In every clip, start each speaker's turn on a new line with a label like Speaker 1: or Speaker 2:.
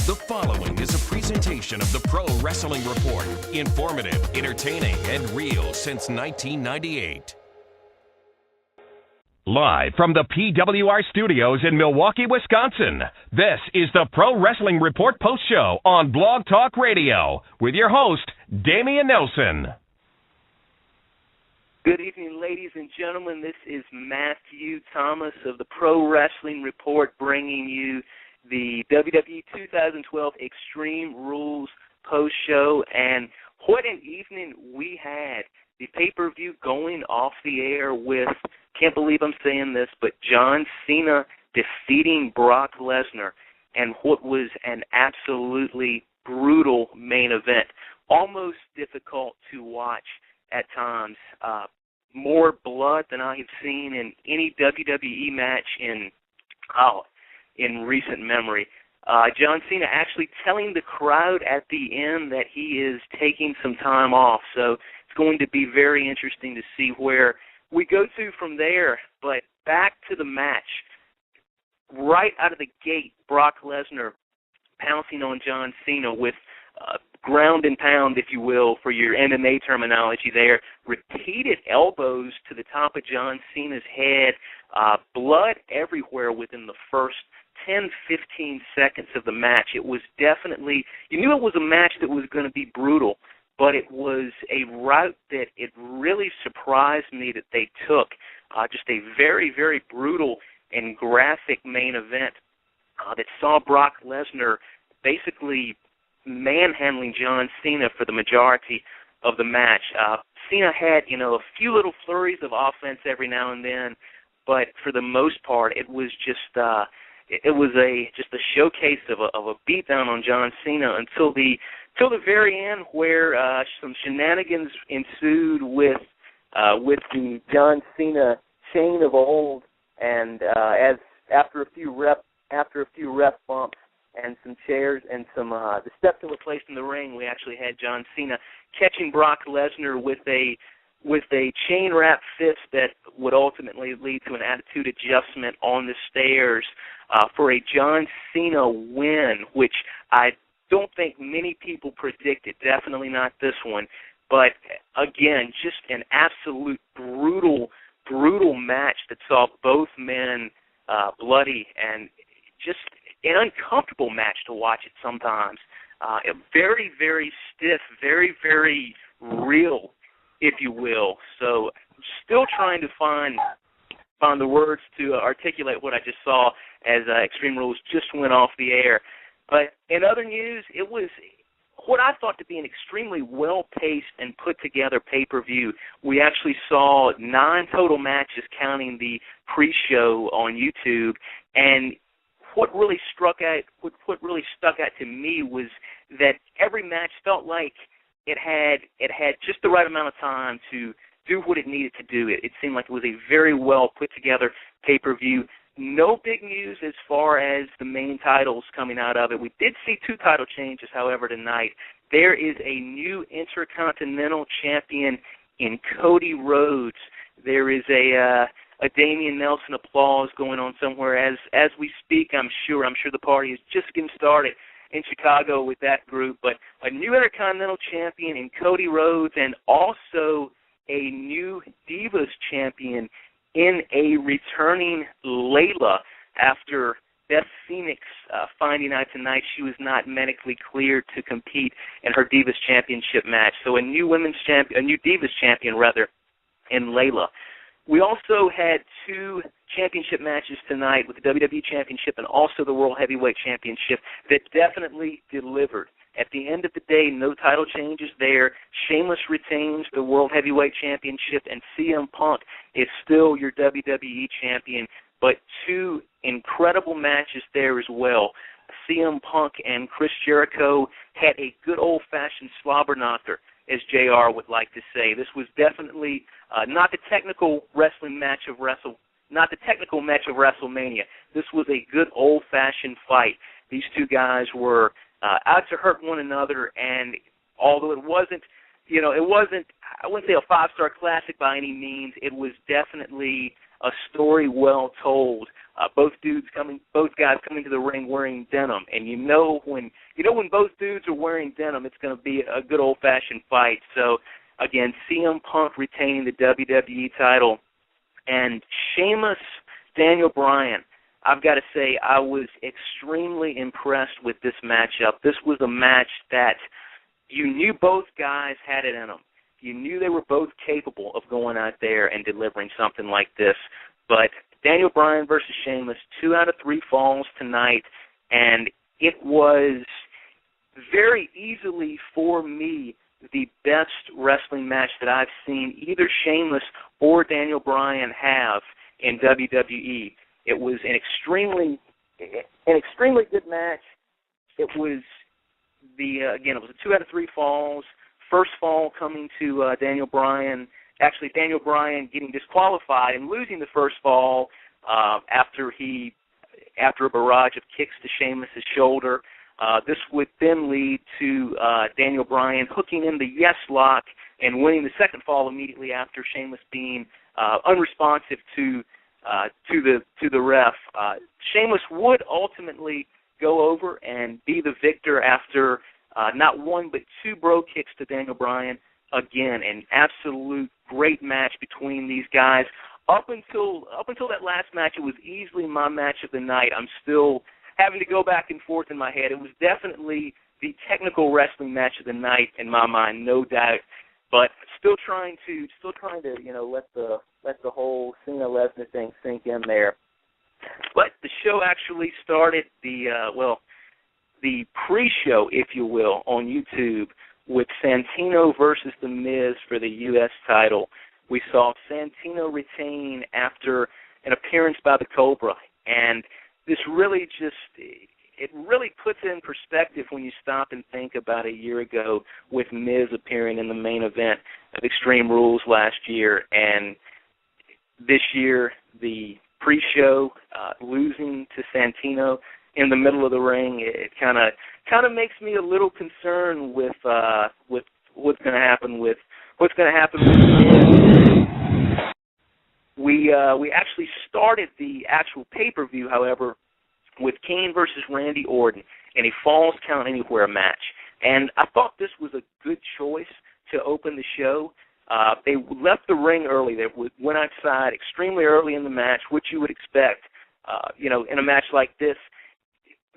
Speaker 1: The following is a presentation of the Pro Wrestling Report. Informative, entertaining, and real since 1998. Live from the PWR studios in Milwaukee, Wisconsin, this is the Pro Wrestling Report Post Show on Blog Talk Radio with your host, Damian Nelson.
Speaker 2: Good evening, ladies and gentlemen. This is Matthew Thomas of the Pro Wrestling Report bringing you the WWE 2012 Extreme Rules Post Show. And what an evening we had. The pay-per-view going off the air with, can't believe I'm saying this, but John Cena defeating Brock Lesnar, and what was an absolutely brutal main event. Almost difficult to watch at times. More blood than I have seen in any WWE match in recent memory. John Cena actually telling the crowd at the end that he is taking some time off. So it's going to be very interesting to see where we go to from there. But back to the match. Right out of the gate, Brock Lesnar pouncing on John Cena with ground and pound, if you will, for your MMA terminology there. Repeated elbows to the top of John Cena's head. Blood everywhere within the first 10, 15 seconds of the match. It was definitely, you knew it was a match that was going to be brutal, but it was a route that it really surprised me that they took. Just a very, very brutal and graphic main event that saw Brock Lesnar basically manhandling John Cena for the majority of the match. Cena had, a few little flurries of offense every now and then, but for the most part, it was just a showcase of a beatdown on John Cena until the very end, where some shenanigans ensued with the John Cena chain of old, and after a few ref bumps and some chairs and some the steps that were placed in the ring, we actually had John Cena catching Brock Lesnar with a chain wrap fist that would ultimately lead to an attitude adjustment on the stairs for a John Cena win, which I don't think many people predicted, definitely not this one. But again, just an absolute brutal match that saw both men bloody, and just an uncomfortable match to watch it sometimes. Very, very stiff, very, very real, if you will. So still trying to find the words to articulate what I just saw as Extreme Rules just went off the air. But in other news, it was what I thought to be an extremely well-paced and put-together pay-per-view. We actually saw 9 total matches, counting the pre-show on YouTube, and what really stuck out to me was that every match felt like it had just the right amount of time to do what it needed to do. It seemed like it was a very well put together pay-per-view. No big news as far as the main titles coming out of it. We did see 2 title changes, however, tonight. There is a new Intercontinental Champion in Cody Rhodes. There is a Damian Nelson applause going on somewhere as we speak. I'm sure the party is just getting started in Chicago with that group. But a new Intercontinental Champion in Cody Rhodes, and also a new Divas Champion in a returning Layla
Speaker 3: after Beth Phoenix finding out tonight she was not medically cleared to compete in her Divas Championship match. So a new Divas champion in Layla. We also had two championship matches tonight with the WWE Championship and also the World Heavyweight Championship that definitely delivered. At the end of the day, no title changes there. Sheamus retains the World Heavyweight Championship, and CM Punk is still your WWE Champion. But two incredible matches there as well. CM Punk and Chris Jericho had a good old-fashioned slobber knocker, as JR would like to say. This was definitely not the technical match of WrestleMania. This was a good old-fashioned fight. These two guys were out to hurt one another, and although it wasn't, I wouldn't say a five-star classic by any means, it was definitely a story well told Both guys coming to the ring wearing denim, and you know when both dudes are wearing denim, it's going to be a good old-fashioned fight. So again, CM Punk retaining the WWE title, and Sheamus, Daniel Bryan. I've got to say, I was extremely impressed with this matchup. This was a match that you knew both guys had it in them. You knew they were both capable of going out there and delivering something like this. But Daniel Bryan versus Sheamus, 2 out of 3 falls tonight, and it was very easily, for me, the best wrestling match that I've seen either Sheamus or Daniel Bryan have in WWE. It was an extremely good match. It was it was a 2 out of 3 falls. First fall coming to Daniel Bryan. Actually, Daniel Bryan getting disqualified and losing the first fall after a barrage of kicks to Sheamus' shoulder. This would then lead to Daniel Bryan hooking in the yes lock and winning the second fall immediately after Sheamus being unresponsive to the ref. Sheamus would ultimately go over and be the victor after not 1 but 2 bro kicks to Daniel Bryan. Again, an absolute great match between these guys. Up until that last match, it was easily my match of the night. I'm still having to go back and forth in my head. It was definitely the technical wrestling match of the night in my mind, no doubt. But still trying to let the whole Cena Lesnar thing sink in there. But the show actually started the pre-show, if you will, on YouTube with Santino versus The Miz for the U.S. title. We saw Santino retain after an appearance by the Cobra, and this really puts it in perspective when you stop and think about a year ago with Miz appearing in the main event of Extreme Rules last year, and this year the pre-show losing to Santino in the middle of the ring. It kind of makes me a little concerned with what's going to happen with Miz. We actually started the actual pay-per-view, however, with Kane versus Randy Orton in a Falls Count Anywhere match. And I thought this was a good choice to open the show. They left the ring early. They went outside extremely early in the match, which you would expect, in a match like this.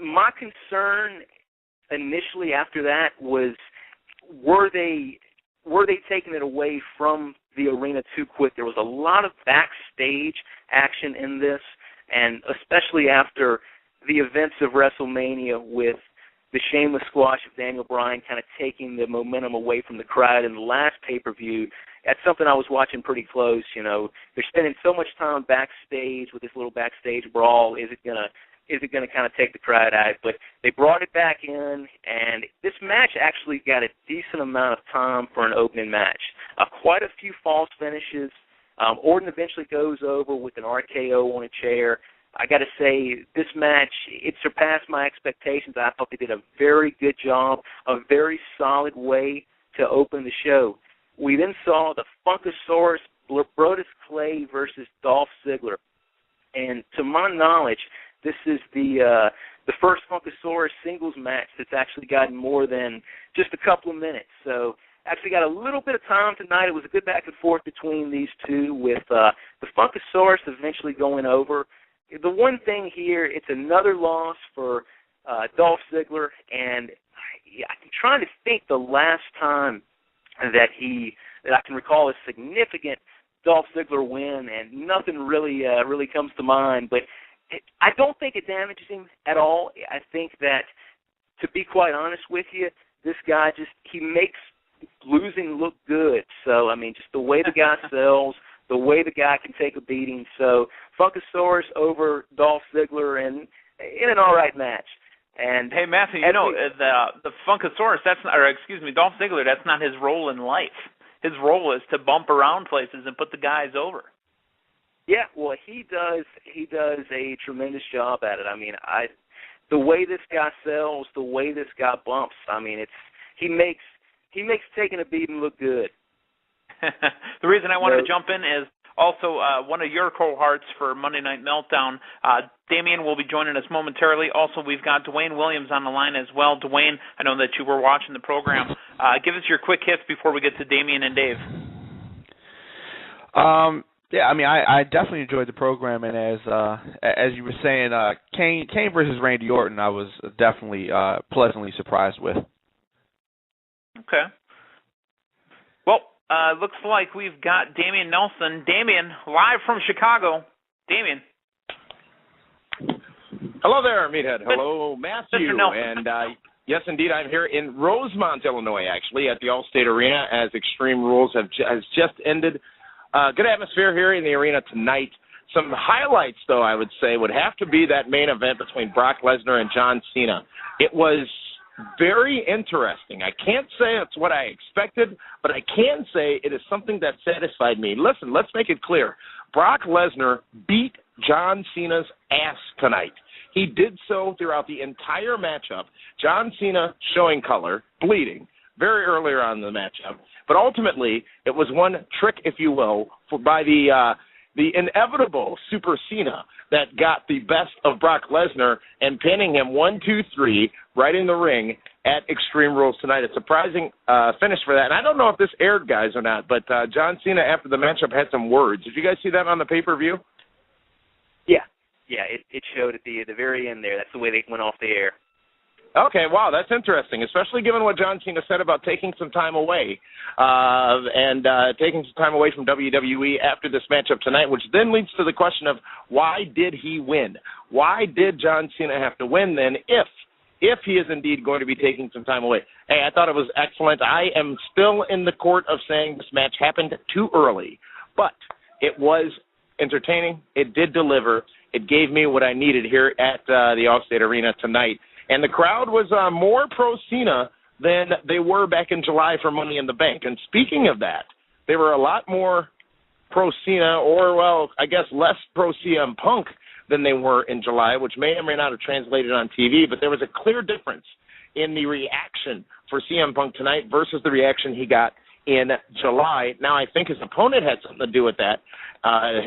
Speaker 3: My concern initially after that was, were they taking it away from the arena too quick? There was a lot of backstage action in this, and especially after the events of WrestleMania with the shameless squash of Daniel Bryan kind of taking the momentum away from the crowd in the last pay-per-view. That's something I was watching pretty close. They're spending so much time backstage with this little backstage brawl. Is it gonna kind of take the crowd out? But they brought it back in, and this match actually got a decent amount of time for an opening match. Quite a few false finishes. Orton eventually goes over with an RKO on a chair. I got to say, this match, it surpassed my expectations. I thought they did a very good job, a very solid way to open the show. We then saw the Funkasaurus Brodus Clay versus Dolph Ziggler. And to my knowledge, this is the first Funkasaurus singles match that's actually gotten more than just a couple of minutes. So actually got a little bit of time tonight. It was a good back and forth between these two, with the Funkasaurus eventually going over. The one thing here, it's another loss for Dolph Ziggler, and I'm trying to think the last time that I can recall a significant Dolph Ziggler win, and nothing really comes to mind. But I don't think it damages him at all. I think that, to be quite honest with you, this guy he makes losing look good. So, I mean, just the way the guy sells, the way the guy can take a beating. So, Funkasaurus over Dolph Ziggler in an all right match. And
Speaker 4: hey, Matthew, the Funkasaurus, Dolph Ziggler, that's not his role in life. His role is to bump around places and put the guys over.
Speaker 3: Yeah, well, he does a tremendous job at it. I mean, the way this guy sells, the way this guy bumps, I mean, he makes taking a beating look good.
Speaker 4: The reason I wanted to jump in is Also, one of your cohorts for Monday Night Meltdown, Damian will be joining us momentarily. Also, we've got Dwayne Williams on the line as well. Dwayne, I know that you were watching the program. Give us your quick hits before we get to Damian and Dave.
Speaker 5: Yeah, I mean, I definitely enjoyed the program, and as you were saying, Kane versus Randy Orton, I was definitely pleasantly surprised with.
Speaker 4: Okay. Well, looks like we've got Damian Nelson. Damian, live from Chicago. Damian.
Speaker 6: Hello there, Meathead. Hello, Matthew.
Speaker 4: Mr. Nelson.
Speaker 6: And yes, indeed, I'm here in Rosemont, Illinois, actually, at the Allstate Arena, as Extreme Rules has just ended. Good atmosphere here in the arena tonight. Some highlights, though, I would say, would have to be that main event between Brock Lesnar and John Cena. It was very interesting. I can't say it's what I expected, but I can say it is something that satisfied me. Listen, let's make it clear. Brock Lesnar beat John Cena's ass tonight. He did so throughout the entire matchup. John Cena showing color, bleeding, very earlier on in the matchup. But ultimately, it was one trick, if you will, by the inevitable Super Cena that got the best of Brock Lesnar and pinning him 1, 2, 3 right in the ring at Extreme Rules tonight. A surprising finish for that. And I don't know if this aired, guys, or not, but John Cena, after the matchup, had some words. Did you guys see that on the pay-per-view?
Speaker 3: Yeah, it showed at the very end there. That's the way they went off the air.
Speaker 6: Okay, wow, that's interesting, especially given what John Cena said about taking some time away and taking some time away from WWE after this matchup tonight, which then leads to the question of why did he win? Why did John Cena have to win then if he is indeed going to be taking some time away? Hey, I thought it was excellent. I am still in the court of saying this match happened too early, but it was entertaining. It did deliver. It gave me what I needed here at the Allstate Arena tonight. And the crowd was more pro-Cena than they were back in July for Money in the Bank. And speaking of that, they were a lot more pro-Cena, or, well, I guess less pro-CM Punk than they were in July, which may or may not have translated on TV. But there was a clear difference in the reaction for CM Punk tonight versus the reaction he got in July. Now, I think his opponent had something to do with that,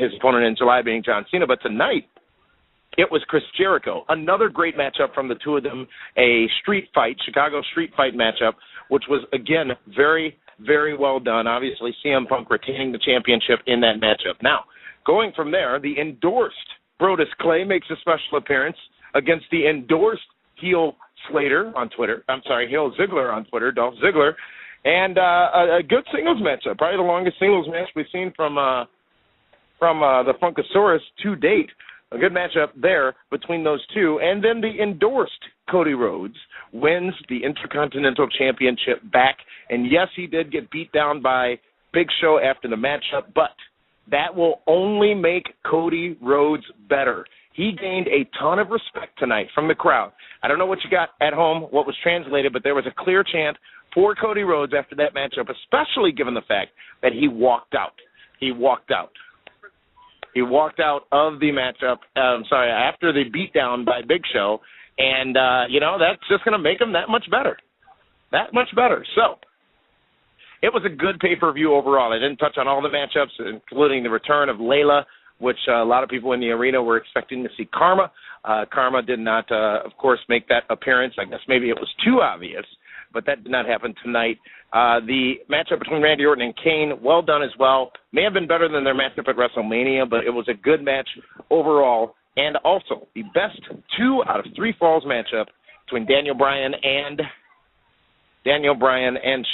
Speaker 6: his opponent in July being John Cena. But tonight, it was Chris Jericho. Another great matchup from the two of them, a street fight, Chicago street fight matchup, which was, again, very, very well done. Obviously, CM Punk retaining the championship in that matchup. Now, going from there, the endorsed Brodus Clay makes a special appearance against the endorsed heel Slater on Twitter. I'm sorry, heel Ziggler on Twitter, Dolph Ziggler. And a good singles matchup, probably the longest singles match we've seen from the Funkasaurus to date. A good matchup there between those two. And then the endorsed Cody Rhodes wins the Intercontinental Championship back. And, yes, he did get beat down by Big Show after the matchup, but that will only make Cody Rhodes better. He gained a ton of respect tonight from the crowd. I don't know what you got at home, what was translated, but there was a clear chant for Cody Rhodes after that matchup, especially given the fact that he walked out. He walked out of the matchup, after the beatdown by Big Show, and, that's just going to make him that much better. So, it was a good pay-per-view overall. I didn't touch on all the matchups, including the return of Layla, which a lot of people in the arena were expecting to see Karma. Karma did not, of course, make that appearance. I guess maybe it was too obvious, but that did not happen tonight. The matchup between Randy Orton and Kane, well done as well. May have been better than their matchup at WrestleMania, but it was a good match overall. And also, the best 2 out of 3 falls matchup between Daniel Bryan and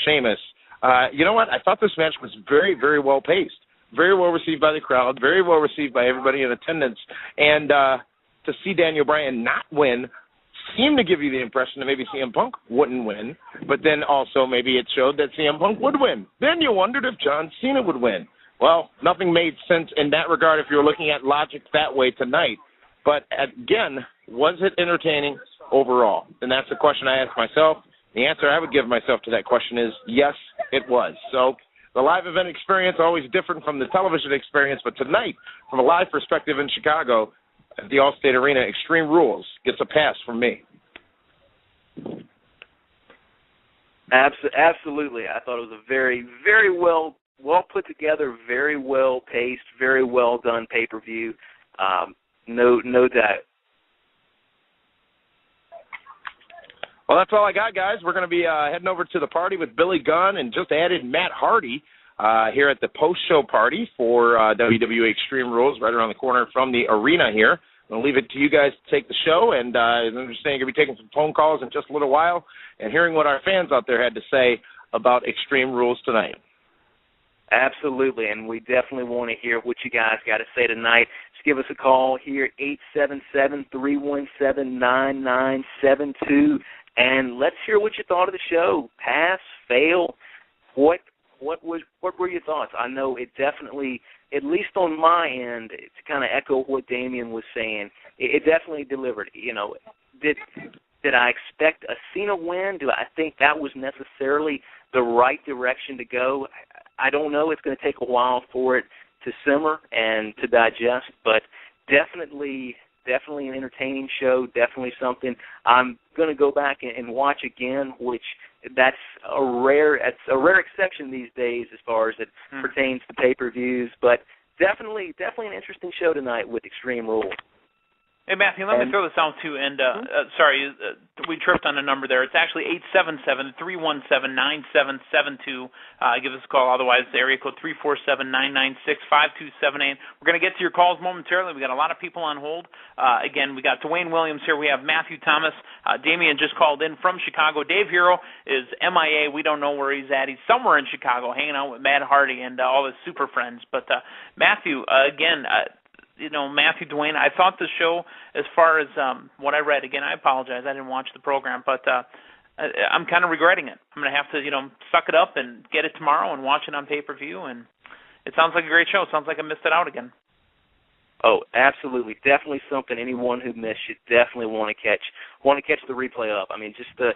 Speaker 6: Sheamus. You know what? I thought this match was very, very well paced. Very well received by the crowd. Very well received by everybody in attendance. And to see Daniel Bryan not win seemed to give you the impression that maybe CM Punk wouldn't win, but then also maybe it showed that CM Punk would win. Then you wondered if John Cena would win. Well, nothing made sense in that regard if you were looking at logic that way tonight. But again, was it entertaining overall? And that's the question I asked myself. The answer I would give myself to that question is yes, it was. So the live event experience always different from the television experience, but tonight, from a live perspective in Chicago, at the Allstate Arena, Extreme Rules gets a pass from me.
Speaker 3: Absolutely. I thought it was a very, very well well put together, very well paced, very well done pay-per-view. No doubt.
Speaker 6: Well, that's all I got, guys. We're going to be heading over to the party with Billy Gunn and just added Matt Hardy here at the post-show party for WWE Extreme Rules right around the corner from the arena here. I'm going to leave it to you guys to take the show, and I understand you're going to be taking some phone calls in just a little while and hearing what our fans out there had to say about Extreme Rules tonight.
Speaker 3: Absolutely, and we definitely want to hear what you guys got to say tonight. Just give us a call here at 877-317-9972, and let's hear what you thought of the show. Pass, fail, what were your thoughts? I know it definitely, at least on my end, to kind of echo what Damian was saying, it definitely delivered. You know, did I expect a Cena win? Do I think that was necessarily the right direction to go? I don't know. It's going to take a while for it to simmer and to digest, but definitely an entertaining show, definitely something I'm going to go back and watch again, which that's a rare exception these days as far as it pertains to pay-per-views, but definitely an interesting show tonight with Extreme Rules.
Speaker 4: Hey, Matthew, let me throw this out, too. And, sorry, we tripped on a number there. It's actually 877-317-9772. Give us a call. Otherwise, the area code 347-996-5278. We're going to get to your calls momentarily. We got a lot of people on hold. Again, we got Dwayne Williams here. We have Matthew Thomas. Damian just called in from Chicago. Dave Hero is MIA. We don't know where he's at. He's somewhere in Chicago hanging out with Matt Hardy and all his super friends. But, Matthew, again, Matthew, Dwayne, I thought the show, as far as what I read, again, I apologize, I didn't watch the program, but I'm kind of regretting it. I'm going to have to, suck it up and get it tomorrow and watch it on pay-per-view, and it sounds like a great show. It sounds like I missed it out again.
Speaker 3: Oh, absolutely. Definitely something anyone who missed should definitely want to catch the replay up. I mean, just the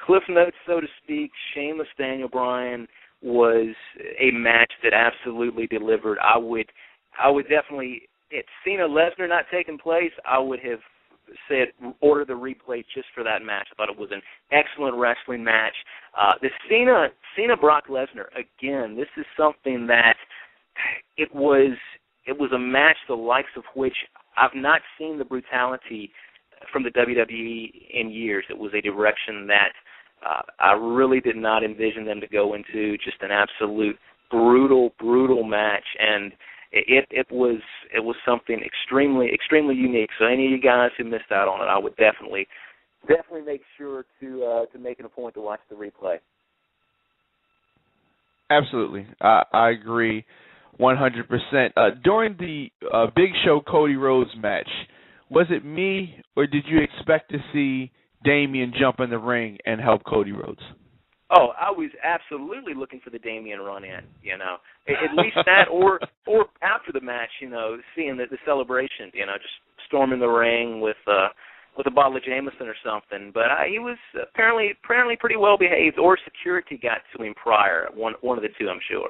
Speaker 3: cliff notes, so to speak. Sheamus, Daniel Bryan was a match that absolutely delivered. I would definitely, if Cena Lesnar not taking place, I would have said order the replay just for that match. I thought it was an excellent wrestling match. The Cena Brock Lesnar, again, this is something that it was a match the likes of which I've not seen the brutality from the WWE in years. It was a direction that I really did not envision them to go into, just an absolute brutal match, and it was something extremely unique. So any of you guys who missed out on it, I would definitely make sure to make it a point to watch the replay.
Speaker 5: Absolutely, I agree 100%. During the Big Show Cody Rhodes match, was it me or did you expect to see Damian jump in the ring and help Cody Rhodes?
Speaker 3: Oh, I was absolutely looking for the Damian run-in, At least that, or after the match, seeing the celebration, just storming the ring with a bottle of Jameson or something. But he was apparently pretty well behaved, or security got to him prior. One of the two, I'm sure.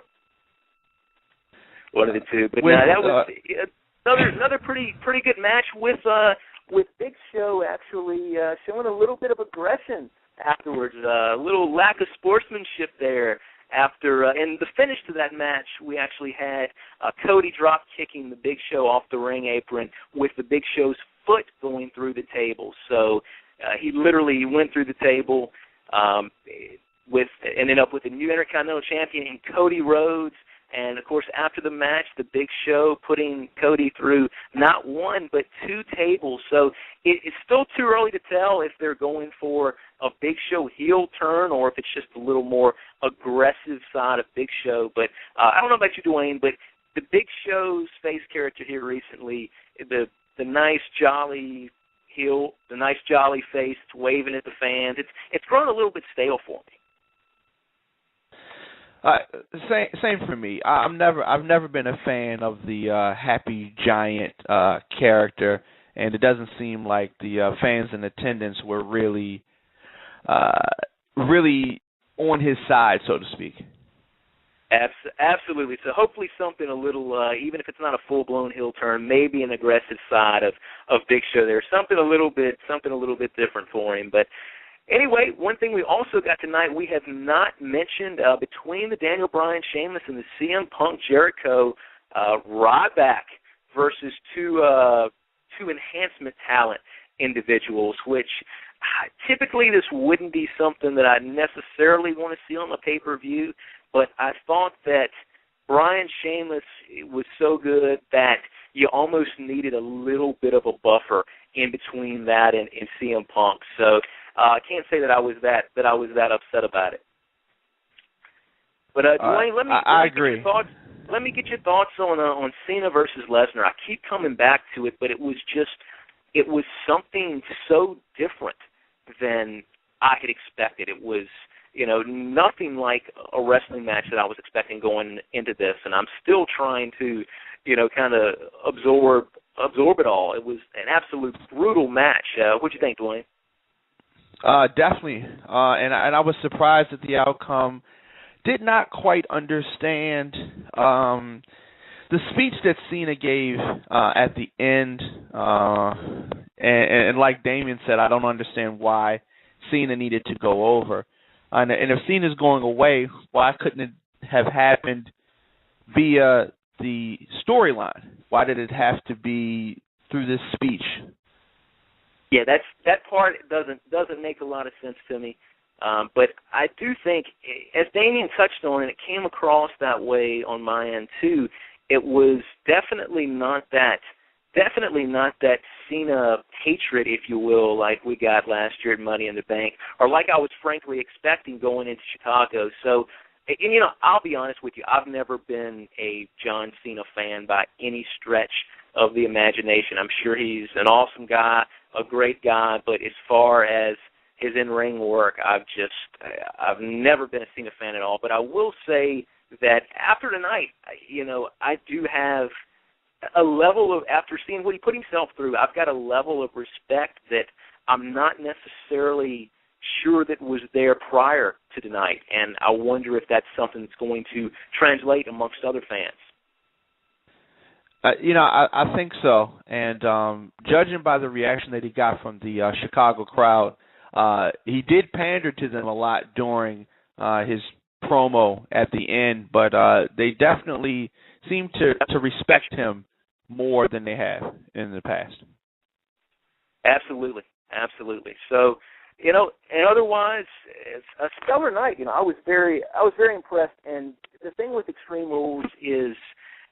Speaker 3: One of the two. But that was another pretty good match with Big Show actually showing a little bit of aggression afterwards, a little lack of sportsmanship there. And the finish to that match, we actually had Cody drop kicking the Big Show off the ring apron with the Big Show's foot going through the table. So he literally went through the table ended up with the new Intercontinental Champion in Cody Rhodes. And, of course, after the match, the Big Show putting Cody through not one but two tables. So it's still too early to tell if they're going for a Big Show heel turn or if it's just a little more aggressive side of Big Show. But I don't know about you, Dwayne, but the Big Show's face character here recently, the nice, jolly heel, the nice, jolly face waving at the fans, it's grown a little bit stale for me.
Speaker 5: Same for me. I've never been a fan of the happy giant character, and it doesn't seem like the fans in attendance were really on his side, so to speak.
Speaker 3: Absolutely. So hopefully something a little, even if it's not a full-blown heel turn, maybe an aggressive side of Big Show there. Something a little bit different for him. But Anyway, one thing we also got tonight we have not mentioned, between the Daniel Bryan, Sheamus, and the CM Punk Jericho Ryback versus two enhancement talent individuals, which typically this wouldn't be something that I necessarily want to see on the pay-per-view, but I thought that Bryan Sheamus was so good that you almost needed a little bit of a buffer in between that and CM Punk. So I can't say that I was that upset about it. But Dwayne, let me agree. Let me get your thoughts on Cena versus Lesnar. I keep coming back to it, but it was something so different than I had expected. It was, nothing like a wrestling match that I was expecting going into this, and I'm still trying to, kind of absorb it all. It was an absolute brutal match. What do you think, Dwayne?
Speaker 5: Definitely, and I was surprised at the outcome. Did not quite understand the speech that Cena gave at the end, and like Damien said, I don't understand why Cena needed to go over. And if Cena's going away, why couldn't it have happened via the storyline? Why did it have to be through this speech?
Speaker 3: Yeah, that part doesn't make a lot of sense to me. But I do think, as Damien touched on, and it came across that way on my end too, it was definitely not that Cena hatred, if you will, like we got last year at Money in the Bank, or like I was frankly expecting going into Chicago. So, and I'll be honest with you, I've never been a John Cena fan by any stretch of the imagination. I'm sure he's an awesome guy, a great guy, but as far as his in-ring work, I've never been a Cena fan at all. But I will say that after tonight, I do have a level of, after seeing what he put himself through, I've got a level of respect that I'm not necessarily sure that was there prior to tonight, and I wonder if that's something that's going to translate amongst other fans.
Speaker 5: I think so, and judging by the reaction that he got from the Chicago crowd, he did pander to them a lot during his promo at the end, but they definitely seem to respect him more than they have in the past.
Speaker 3: Absolutely. So, and otherwise, it's a stellar night. I was very impressed. And the thing with Extreme Rules is,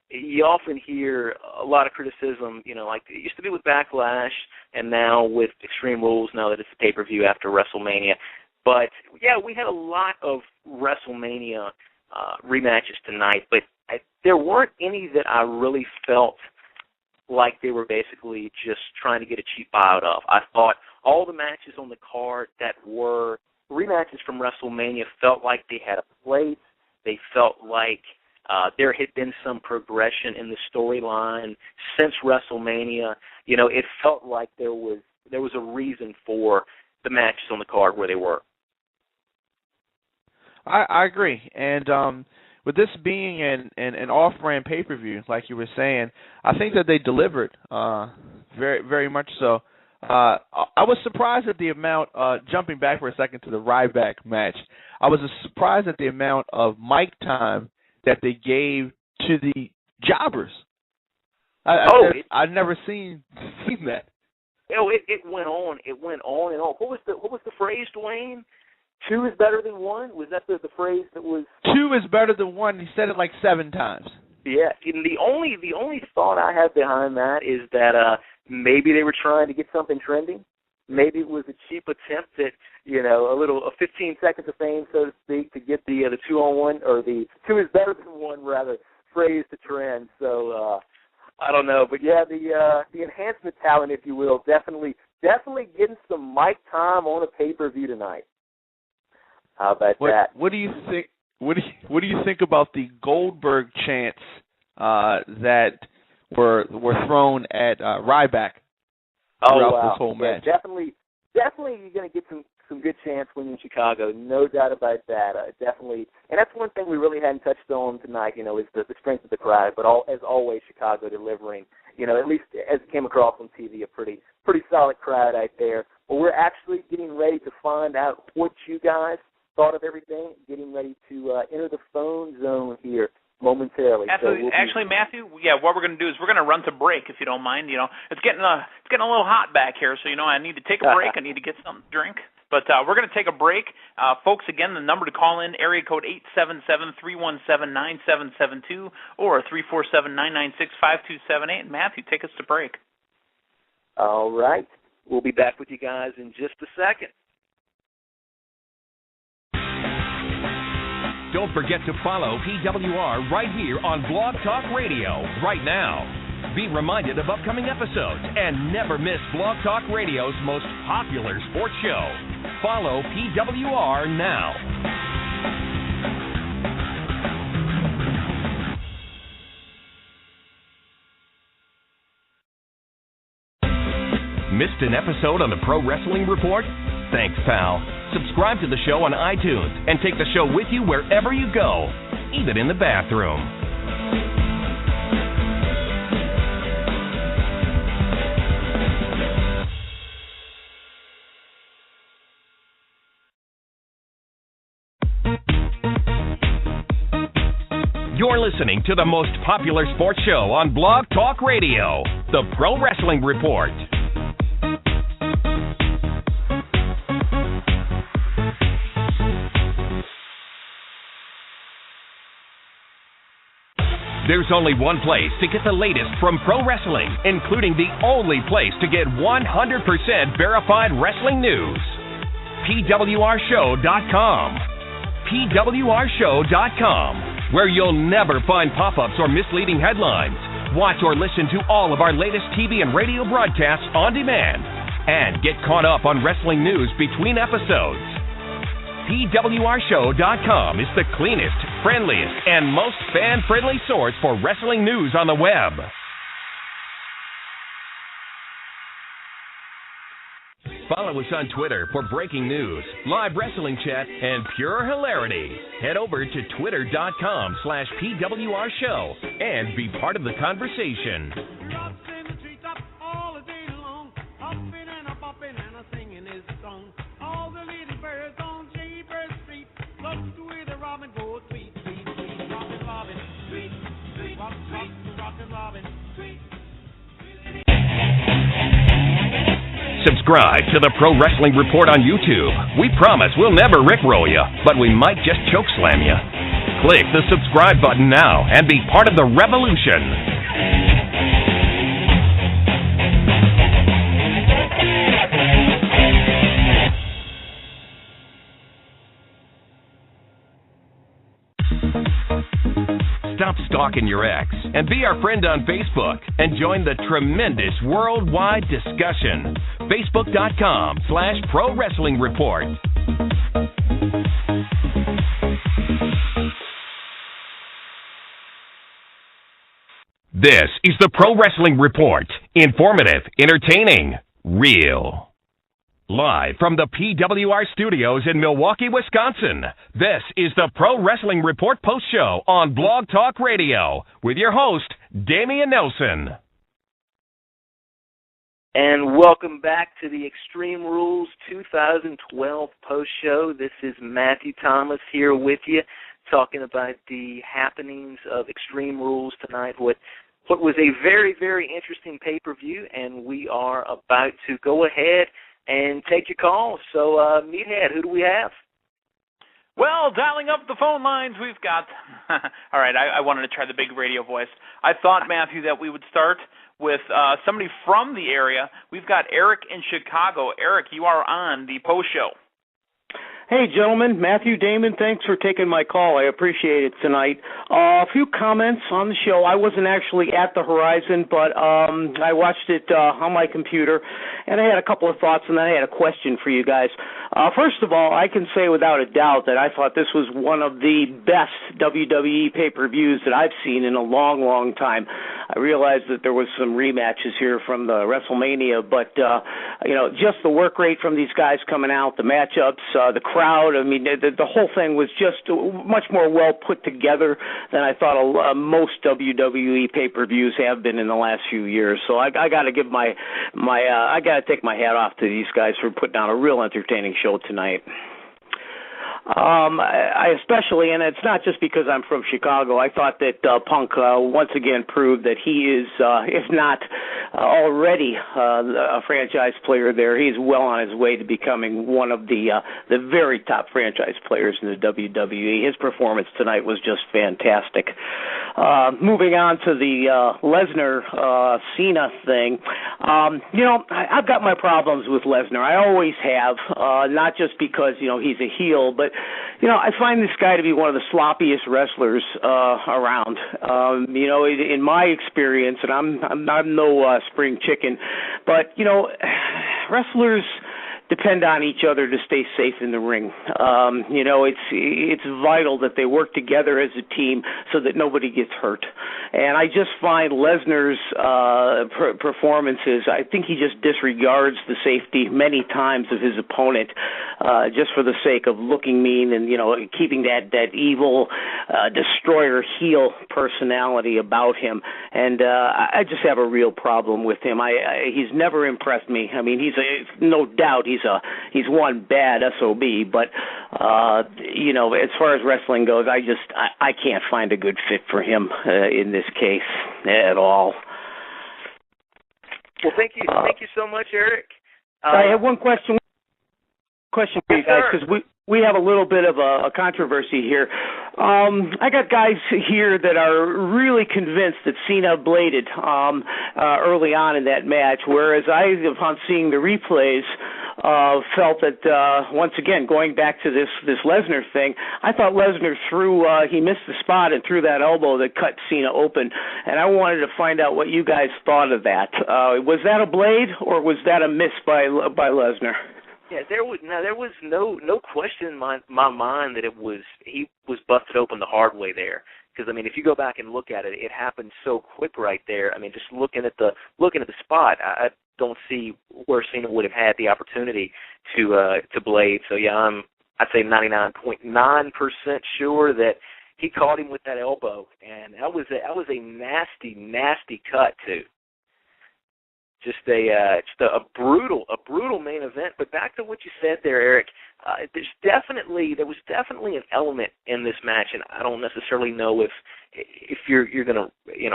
Speaker 3: you often hear a lot of criticism, like it used to be with Backlash, and now with Extreme Rules, now that it's a pay-per-view after WrestleMania. But, yeah, we had a lot of WrestleMania rematches tonight, but there weren't any that I really felt like they were basically just trying to get a cheap buyout of. I thought all the matches on the card that were rematches from WrestleMania felt like they had a place. They felt like there had been some progression in the storyline since WrestleMania. It felt like there was a reason for the matches on the card where they were.
Speaker 5: I agree, and with this being an off-brand pay-per-view, like you were saying, I think that they delivered very, very much so. I was surprised at the amount, jumping back for a second to the Ryback match, I was surprised at the amount of mic time that they gave to the jobbers. I've never seen that.
Speaker 3: It went on. It went on and on. What was the phrase, Dwayne? 2 is better than 1? Was that the phrase that was?
Speaker 5: 2 is better than 1. He said it like 7 times.
Speaker 3: Yeah. And the only thought I have behind that is that maybe they were trying to get something trending. Maybe it was a cheap attempt at a 15 seconds of fame, so to speak, to get the 2-on-1 or the 2 is better than 1 rather phrase to trend. So I don't know, but yeah, the enhancement talent, if you will, definitely getting some mic time on a pay-per-view tonight. How about that?
Speaker 5: What do you think? What do you think about the Goldberg chants that were thrown at Ryback throughout this whole match?
Speaker 3: Definitely, you're going to get some good chants when you're in Chicago. No doubt about that. Definitely, and that's one thing we really hadn't touched on tonight. Is the strength of the crowd. But as always, Chicago delivering at least as it came across on TV, a pretty solid crowd out there. But we're actually getting ready to find out what you guys thought of everything, getting ready to enter the phone zone here momentarily.
Speaker 4: Absolutely.
Speaker 3: So
Speaker 4: Actually, Matthew, what we're going to do is we're going to run to break, if you don't mind. It's getting a little hot back here, so I need to take a break. I need to get something to drink. But we're going to take a break. Folks, again, the number to call in, area code 877-317-9772 or 347-996-5278. Matthew, take us to break.
Speaker 3: All right. We'll be back with you guys in just a second.
Speaker 1: Don't forget to follow PWR right here on Blog Talk Radio right now. Be reminded of upcoming episodes and never miss Blog Talk Radio's most popular sports show. Follow PWR now. Missed an episode on the Pro Wrestling Report? Thanks, pal. Subscribe to the show on iTunes and take the show with you wherever you go, even in the bathroom. You're listening to the most popular sports show on Blog Talk Radio, the Pro Wrestling Report. There's only one place to get the latest from pro wrestling, including the only place to get 100% verified wrestling news. PWRshow.com. PWRshow.com, where you'll never find pop-ups or misleading headlines. Watch or listen to all of our latest TV and radio broadcasts on demand, and get caught up on wrestling news between episodes. PWRshow.com is the cleanest, friendliest, and most fan-friendly source for wrestling news on the web. Follow us on Twitter for breaking news, live wrestling chat, and pure hilarity. Head over to twitter.com/PWRshow and be part of the conversation. Subscribe to the Pro Wrestling Report on YouTube. We promise we'll never rickroll you, but we might just chokeslam you. Click the subscribe button now and be part of the revolution. Stop stalking your ex and be our friend on Facebook and join the tremendous worldwide discussion. Facebook.com/Pro Wrestling Report. This is the Pro Wrestling Report. Informative, entertaining, real. Live from the PWR studios in Milwaukee, Wisconsin, this is the Pro Wrestling Report Post Show on Blog Talk Radio with your host, Damian Nelson.
Speaker 3: And welcome back to the Extreme Rules 2012 Post Show. This is Matthew Thomas here with you, talking about the happenings of Extreme Rules tonight. What was a very, very interesting pay-per-view, and we are about to go ahead and take your calls. So, Meathead, who do we have?
Speaker 4: Well, dialing up the phone lines, we've got... All right, I wanted to try the big radio voice. I thought, Matthew, that we would start with somebody from the area. We've got Eric in Chicago. Eric, you are on the post show.
Speaker 7: Hey, gentlemen. Matthew, Damon, thanks for taking my call. I appreciate it tonight. A few comments on the show. I wasn't actually at the Horizon, but I watched it on my computer, and I had a couple of thoughts, and then I had a question for you guys. First of all, I can say without a doubt that I thought this was one of the best WWE pay-per-views that I've seen in a long, long time. I realized that there was some rematches here from the WrestleMania, but just the work rate from these guys coming out, the matchups, the crowd. I mean, the whole thing was just much more well put together than I thought most WWE pay-per-views have been in the last few years. So I got to give I got to take my hat off to these guys for putting on a real entertaining show tonight. I especially, and it's not just because I'm from Chicago, I thought that Punk once again proved that he is, if not already a franchise player there, he's well on his way to becoming one of the very top franchise players in the WWE. His performance tonight was just fantastic. Moving on to the Lesnar Cena thing, I've got my problems with Lesnar. I always have, not just because he's a heel, but I find this guy to be one of the sloppiest wrestlers around. In my experience, and I'm no spring chicken, but wrestlers depend on each other to stay safe in the ring. It's vital that they work together as a team so that nobody gets hurt. And I just find Lesnar's performances, I think he just disregards the safety many times of his opponent just for the sake of looking mean and, keeping that evil destroyer heel personality about him. And I just have a real problem with him. He's never impressed me. I mean, no doubt he's one bad SOB, but as far as wrestling goes, I can't find a good fit for him in this case at all.
Speaker 2: Well, thank you so much, Eric.
Speaker 7: I have one question for you guys, because we have a little bit of a controversy here. I got guys here that are really convinced that Cena bladed early on in that match, whereas I, upon seeing the replays, felt that once again, going back to this Lesnar thing, I thought Lesnar he missed the spot and threw that elbow that cut Cena open, and I wanted to find out what you guys thought of that. Was that a blade or was that a miss by Lesnar?
Speaker 2: Yeah, there was no question in my mind that he was busted open the hard way there. Because I mean, if you go back and look at it, it happened so quick right there. I mean, just looking at the spot, I don't see where Cena would have had the opportunity to blade. So yeah, I'd say 99.9% sure that he caught him with that elbow, and that was a nasty cut too. Just a brutal main event. But back to what you said there, Eric, there was definitely an element in this match, and I don't necessarily know if you're gonna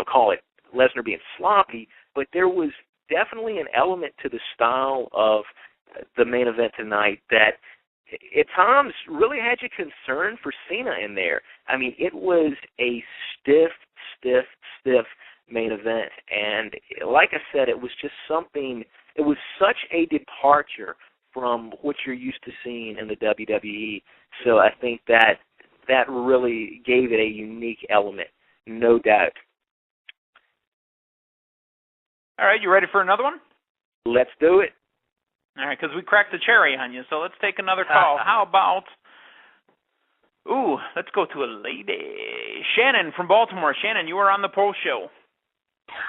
Speaker 2: call it Lesnar being sloppy, but there was definitely an element to the style of the main event tonight that at times really had you concerned for Cena in there. I mean, it was a stiff main event, and like I said, it was just something. It was such a departure from what you're used to seeing in the WWE. So I think that really gave it a unique element, no doubt.
Speaker 4: All right, you ready for another one?
Speaker 2: Let's do it.
Speaker 4: All right, because we cracked the cherry on you, so let's take another call. How about, let's go to a lady. Shannon from Baltimore. Shannon, you were on the post show.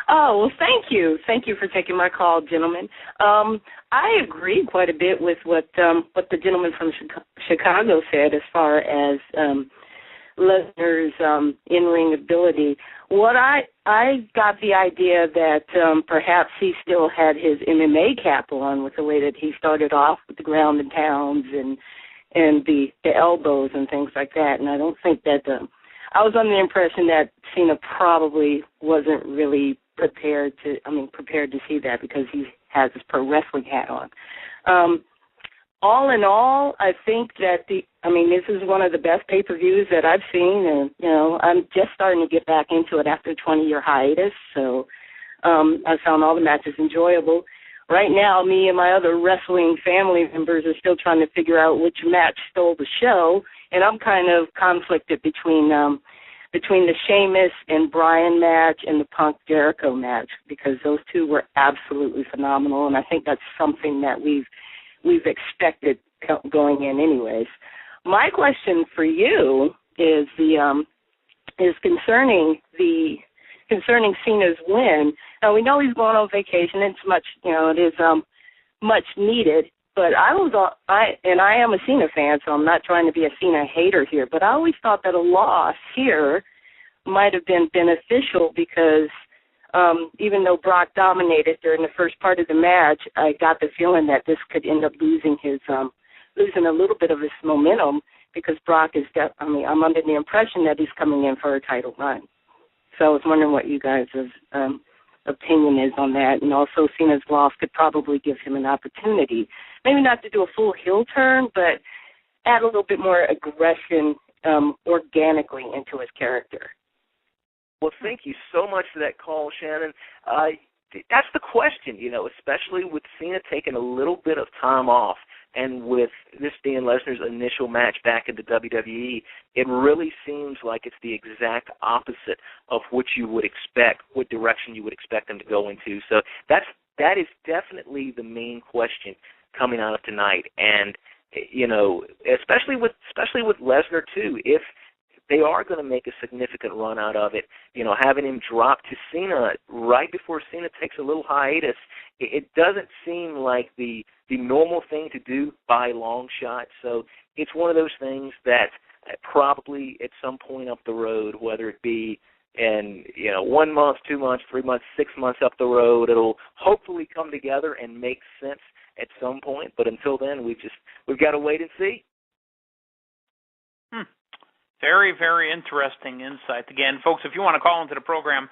Speaker 8: Oh, well, thank you. Thank you for taking my call, gentlemen. I agree quite a bit with what the gentleman from Chicago said as far as Lesnar's in-ring ability. What I got the idea that perhaps he still had his MMA cap on with the way that he started off with the ground and pounds and the elbows and things like that. And I don't think that I was under the impression that Cena probably wasn't really prepared to see that because he has his pro wrestling hat on. All in all, I think that this is one of the best pay-per-views that I've seen, and I'm just starting to get back into it after a 20-year hiatus. So I found all the matches enjoyable. Right now, me and my other wrestling family members are still trying to figure out which match stole the show, and I'm kind of conflicted between the Sheamus and Bryan match and the Punk Jericho match because those two were absolutely phenomenal, and I think that's something that we've expected going in anyways. My question for you is concerning the concerning Cena's win. Now we know he's going on vacation. It's much, it is much needed. But I am a Cena fan, so I'm not trying to be a Cena hater here. But I always thought that a loss here might have been beneficial because even though Brock dominated during the first part of the match, I got the feeling that this could end up losing a little bit of his momentum because Brock is. I'm under the impression that he's coming in for a title run. So I was wondering what you guys' opinion is on that, and also Cena's loss could probably give him an opportunity, maybe not to do a full heel turn, but add a little bit more aggression organically into his character.
Speaker 3: Well, thank you so much for that call, Shannon. That's the question, especially with Cena taking a little bit of time off, and with this being Lesnar's initial match back in the WWE, it really seems like it's the exact opposite of what you would expect, what direction you would expect them to go into. So that is definitely the main question coming out of tonight, and especially with Lesnar too, if they are going to make a significant run out of it, having him drop to Cena right before Cena takes a little hiatus, it doesn't seem like the normal thing to do by long shot. So it's one of those things that probably at some point up the road, whether it be in 1 month, 2 months, 3 months, 6 months up the road, it'll hopefully come together and make sense at some point. But until then, we've got to wait and see.
Speaker 4: Very, very interesting insight. Again, folks, if you want to call into the program,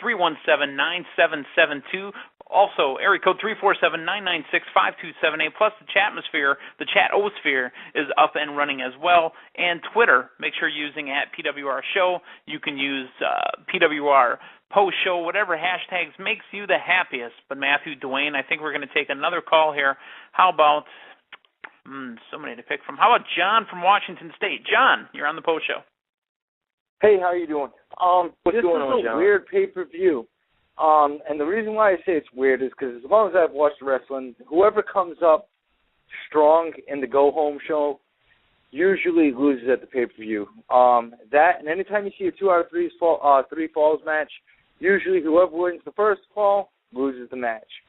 Speaker 4: 877-317-9772. Also, area code 347-996-5278. Plus the chatmosphere, the chat-osphere is up and running as well. And Twitter, make sure you're using @PWR Show. You can use PWR Post Show, whatever hashtags makes you the happiest. But Matthew, Dwayne, I think we're going to take another call here. How about... so many to pick from. How about John from Washington State? John, you're on the Post Show.
Speaker 9: Hey, how are you doing?
Speaker 3: What's going on,
Speaker 9: This is a
Speaker 3: John?
Speaker 9: weird pay-per-view. And the reason why I say it's weird is because as long as I've watched wrestling, whoever comes up strong in the go-home show usually loses at the pay-per-view. That, and anytime you see a 2 out of 3 falls match, usually whoever wins the first fall loses the match.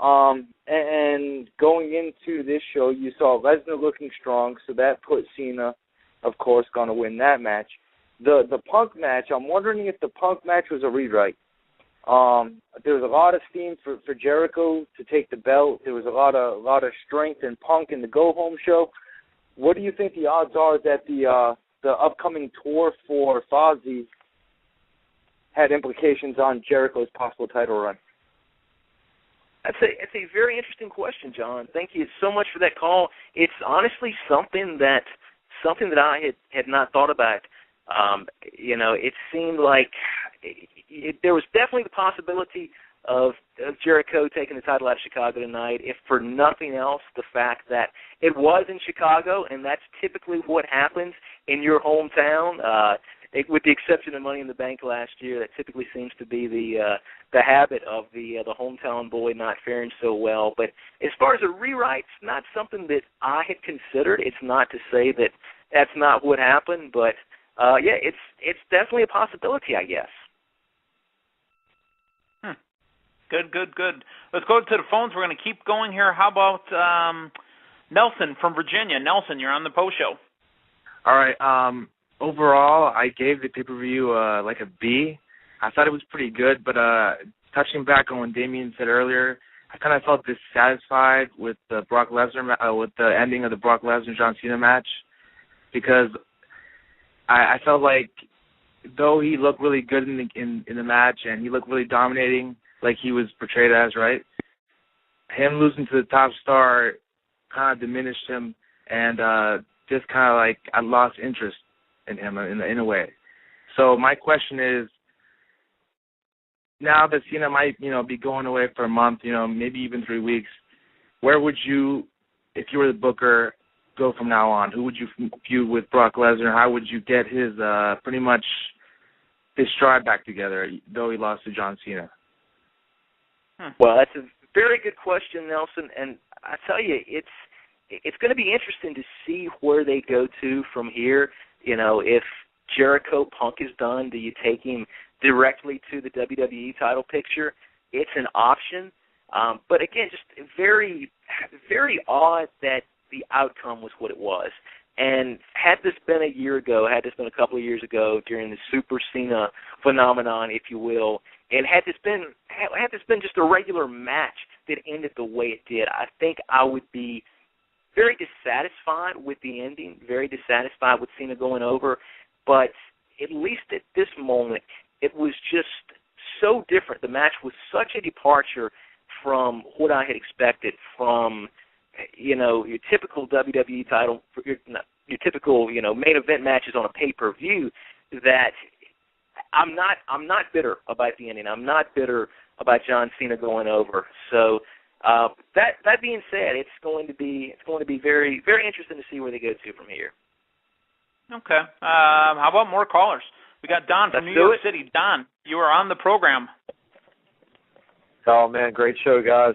Speaker 9: And going into this show, you saw Lesnar looking strong, so that put Cena, of course, going to win that match. The Punk match, I'm wondering if the Punk match was a rewrite. There was a lot of steam for Jericho to take the belt. There was a lot of strength in Punk in the go-home show. What do you think the odds are that the upcoming tour for Fozzy had implications on Jericho's possible title run?
Speaker 3: It's a very interesting question, John. Thank you so much for that call. It's honestly something that I had not thought about. It seemed like there was definitely the possibility of Jericho taking the title out of Chicago tonight, if for nothing else, the fact that it was in Chicago, and that's typically what happens in your hometown. With the exception of Money in the Bank last year, that typically seems to be the habit of the hometown boy not faring so well. But as far as a rewrite, it's not something that I had considered. It's not to say that that's not what happened, but it's definitely a possibility, I guess.
Speaker 4: Good. Let's go to the phones. We're going to keep going here. How about Nelson from Virginia? Nelson, you're on the Post Show.
Speaker 10: All right. Overall, I gave the pay-per-view like a B. I thought it was pretty good, but touching back on what Damien said earlier, I kind of felt dissatisfied with the Brock Lesnar with the ending of the Brock Lesnar John Cena match, because I felt like though he looked really good in the match and he looked really dominating, like he was portrayed as, right? Him losing to the top star kind of diminished him, and just kind of like I lost interest in him in a way. So my question is, now that Cena might, be going away for a month, maybe even 3 weeks, where would you, if you were the booker, go from now on? Who would you feud with Brock Lesnar? How would you get his pretty much his stride back together, though he lost to John Cena?
Speaker 3: Well, that's a very good question, Nelson, and I tell you, it's going to be interesting to see where they go to from here. If Jericho Punk is done, do you take him
Speaker 2: directly to the WWE title picture. It's an option. But again, just very, very odd that the outcome was what it was. And had this been a year ago, had this been a couple of years ago during the Super Cena phenomenon, if you will, and had this been just a regular match that ended the way it did, I think I would be very dissatisfied with the ending, very dissatisfied with Cena going over. But at least at this moment, it was just so different. The match was such a departure from what I had expected from, your typical WWE title, your typical, main event matches on a pay-per-view, that I'm not bitter about the ending. I'm not bitter about John Cena going over. So that being said, it's going to be very, very interesting to see where they go to from here.
Speaker 4: Okay. How about more callers? We got Don from New York City. Don, you are on the program.
Speaker 11: Oh, man, great show, guys.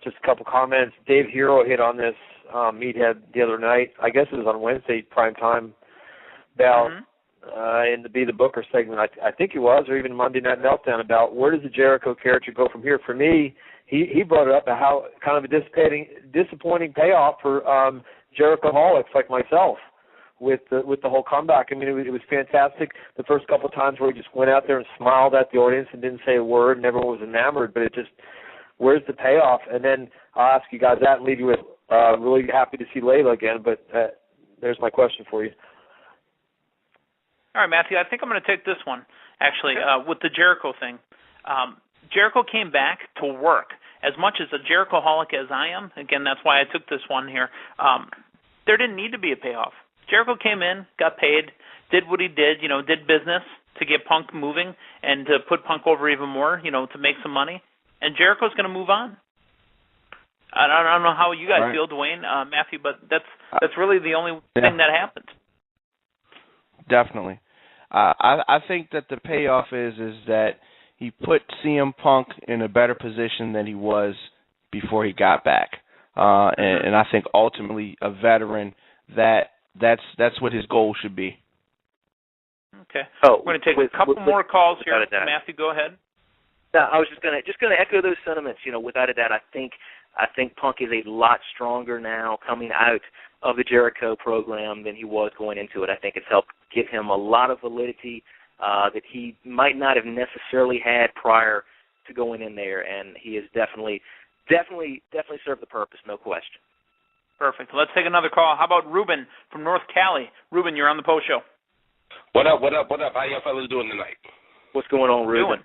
Speaker 11: Just a couple comments. Dave Hero hit on this meathead the other night. I guess it was on Wednesday, prime time, about in the Be the Booker segment. I think it was, or even Monday Night Meltdown, about where does the Jericho character go from here. For me, he brought it up about how kind of a disappointing payoff for Jericho-holics like myself with the whole comeback. I mean, it was fantastic the first couple of times where he just went out there and smiled at the audience and didn't say a word and everyone was enamored, but it just, where's the payoff? And then I'll ask you guys that and leave you with really happy to see Layla again, but there's my question for you.
Speaker 4: All right, Matthew, I think I'm going to take this one, actually, with the Jericho thing. Jericho came back to work. As much as a Jericho-holic as I am, again, that's why I took this one here, there didn't need to be a payoff. Jericho came in, got paid, did what he did, did business to get Punk moving and to put Punk over even more, to make some money. And Jericho's going to move on. I don't know how you guys feel, Dwayne, Matthew, but that's really the only thing that happened.
Speaker 5: Definitely. I think that the payoff is that he put CM Punk in a better position than he was before he got back. And I think ultimately a veteran, that's what his goal should be.
Speaker 4: Okay. We're going to take a couple more calls here. Matthew, go ahead.
Speaker 2: No, I was just going to echo those sentiments. Without a doubt, I think Punk is a lot stronger now coming out of the Jericho program than he was going into it. I think it's helped give him a lot of validity that he might not have necessarily had prior to going in there, and he has definitely served the purpose, no question.
Speaker 4: Perfect. Let's take another call. How about Ruben from North Cali? Ruben, you're on the post show.
Speaker 12: What up? How y'all fellas doing tonight?
Speaker 2: What's going on, Ruben?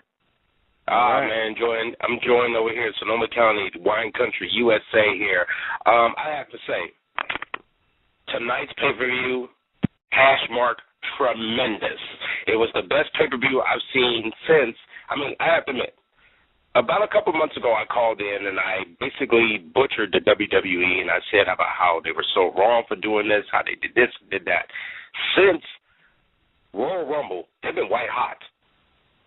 Speaker 12: Man, I'm enjoying over here in Sonoma County, wine country, USA here. I have to say, tonight's pay-per-view, # tremendous. It was the best pay-per-view I've seen since, I have to admit, about a couple months ago I called in and I basically butchered the WWE and I said about how they were so wrong for doing this, how they did this, did that. Since Royal Rumble, they've been white hot.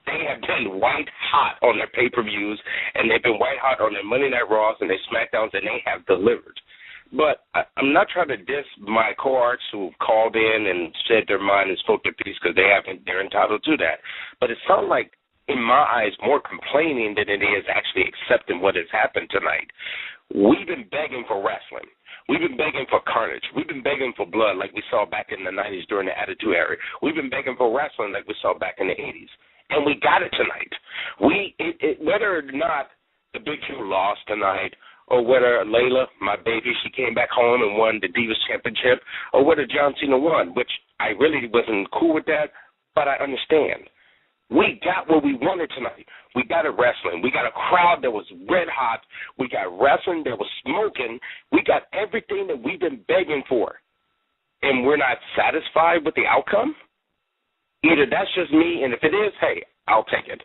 Speaker 12: They have been white hot on their pay-per-views, and they've been white hot on their Monday Night Raws and their SmackDowns, and they have delivered. But I'm not trying to diss my cohorts who called in and said their mind and spoke their piece because they're entitled to that. But it sounds like, in my eyes, more complaining than it is actually accepting what has happened tonight. We've been begging for wrestling. We've been begging for carnage. We've been begging for blood like we saw back in the 90s during the Attitude Era. We've been begging for wrestling like we saw back in the 80s. And we got it tonight. Whether or not the Big Two lost tonight, or whether Layla, my baby, she came back home and won the Divas Championship, or whether John Cena won, which I really wasn't cool with that, but I understand. We got what we wanted tonight. We got it wrestling. We got a crowd that was red hot. We got wrestling that was smoking. We got everything that we've been begging for. And we're not satisfied with the outcome? Either that's just me, and if it is, hey, I'll take it.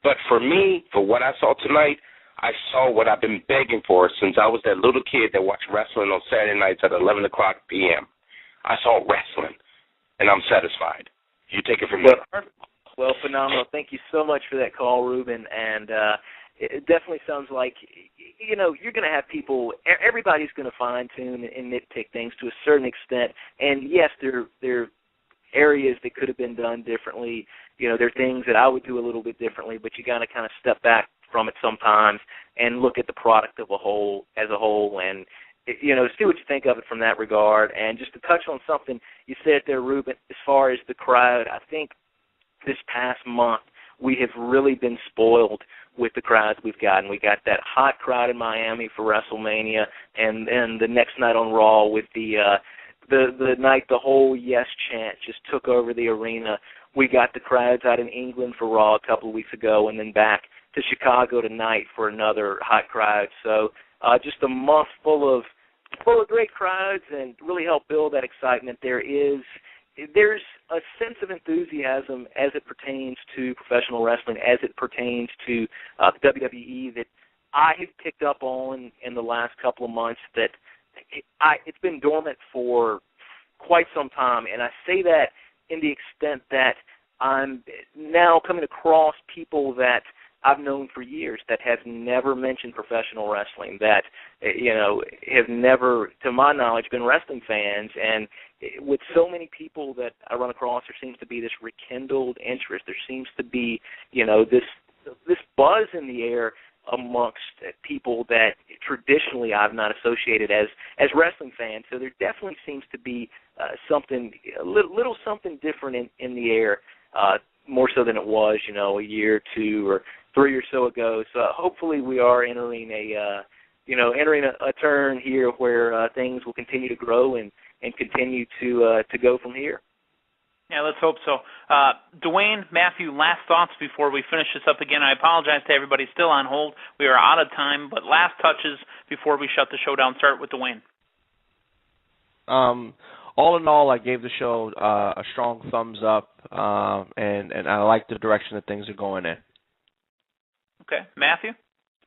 Speaker 12: But for me, for what I saw tonight, I saw what I've been begging for since I was that little kid that watched wrestling on Saturday nights at 11 o'clock p.m. I saw wrestling, and I'm satisfied. You take it from there.
Speaker 2: Well, phenomenal. Thank you so much for that call, Ruben. And it definitely sounds like, you're going to have people, everybody's going to fine-tune and nitpick things to a certain extent. And, yes, they're areas that could have been done differently. You know, there are things that I would do a little bit differently, but you got to kind of step back from it sometimes and look at the product as a whole, and you know, see what you think of it from that regard. And just to touch on something you said there, Ruben, as far as the crowd, I think this past month we have really been spoiled with the crowds we've gotten. We got that hot crowd in Miami for WrestleMania, and then the next night on Raw with the night the whole yes chant just took over the arena. We got the crowds out in England for Raw a couple of weeks ago, and then back to Chicago tonight for another hot crowd. So just a month full of great crowds, and really help build that excitement. There's a sense of enthusiasm as it pertains to professional wrestling, as it pertains to the WWE, that I have picked up on in the last couple of months, that it's been dormant for quite some time. And I say that in the extent that I'm now coming across people that I've known for years that have never mentioned professional wrestling, that, you know, have never, to my knowledge, been wrestling fans. And with so many people that I run across, there seems to be this rekindled interest. There seems to be, you know, this buzz in the air amongst people that traditionally I've not associated as wrestling fans. So there definitely seems to be something, a little something different in the air, more so than it was, you know, a year or two or 3 or so ago. So hopefully we are entering a turn here where things will continue to grow and continue to go from here.
Speaker 4: Yeah, let's hope so. Dwayne, Matthew, last thoughts before we finish this up again. I apologize to everybody still on hold. We are out of time, but last touches before we shut the show down. Start with Dwayne.
Speaker 5: All in all, I gave the show a strong thumbs up, and I like the direction that things are going in.
Speaker 4: Okay. Matthew?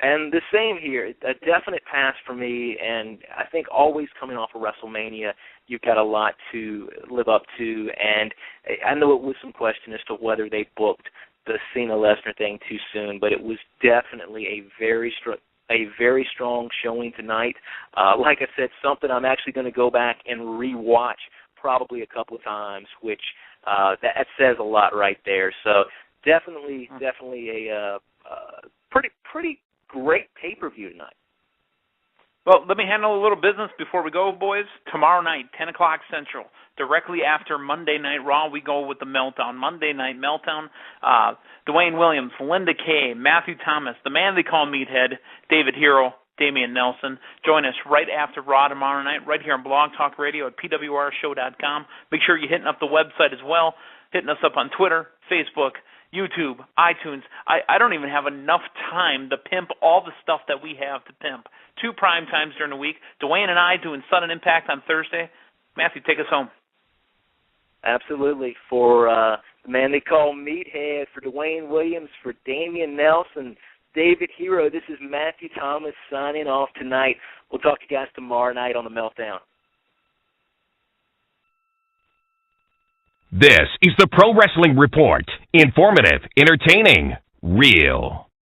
Speaker 2: And the same here, a definite pass for me, and I think always coming off of WrestleMania, you've got a lot to live up to, and I know it was some question as to whether they booked the Cena-Lesnar thing too soon, but it was definitely a very strong showing tonight. Like I said, something I'm actually going to go back and rewatch probably a couple of times, which that says a lot right there. So definitely a pretty great pay-per-view tonight.
Speaker 4: Well, let me handle a little business before we go, boys. Tomorrow night, 10 o'clock Central, directly after Monday Night Raw, we go with the Meltdown. Monday Night Meltdown, Dwayne Williams, Linda Kay, Matthew Thomas, the man they call Meathead, David Hero, Damian Nelson. Join us right after Raw tomorrow night, right here on Blog Talk Radio at pwrshow.com. Make sure you're hitting up the website as well, hitting us up on Twitter, Facebook, YouTube, iTunes. I don't even have enough time to pimp all the stuff that we have to pimp. 2 prime times during the week. Dwayne and I doing Sudden Impact on Thursday. Matthew, take us home.
Speaker 2: Absolutely. For the man they call Meathead, for Dwayne Williams, for Damian Nelson, David Hero, this is Matthew Thomas signing off tonight. We'll talk to you guys tomorrow night on the Meltdown.
Speaker 1: This is the Pro Wrestling Report. Informative, entertaining, real.